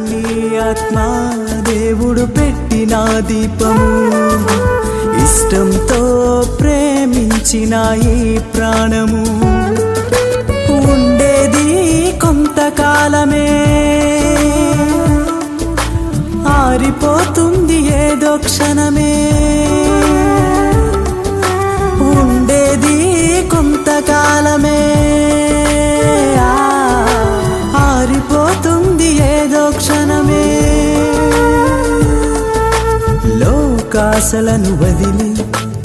నీ ఆత్మ దేవుడు పెట్టిన దీపము, ఇష్టంతో ప్రేమించిన ఈ ప్రాణము ఉండేది కొంతకాలమే, ఆరిపోతుంది ఏదో క్షణమే. ఉండేది కొంతకాలమే, ఆరిపోతుంది ఏదో క్షణమే. లోకాసలను వదిలి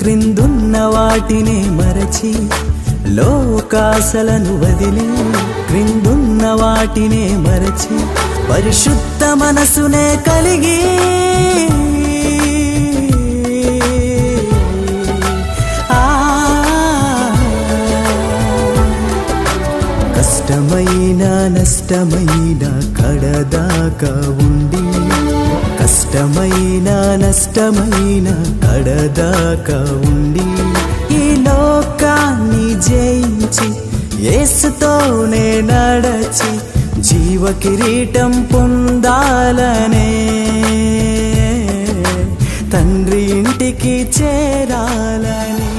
క్రిందున్న వాటినే మరచి, లోకాసలను వదిలి క్రిందున్న వాటినే మరచి, పరిశుద్ధ మనసునే కలిగి కష్టమైన నష్టమైన కడదాకా ఉండి, కష్టమైన నష్టమైన కడదాకా ఉండి, ఈ లోకాన్ని జయించి యేసుతోనే నడచి జీవ కిరీటం పొందాలనే, తండ్రి ఇంటికి చేరాలని.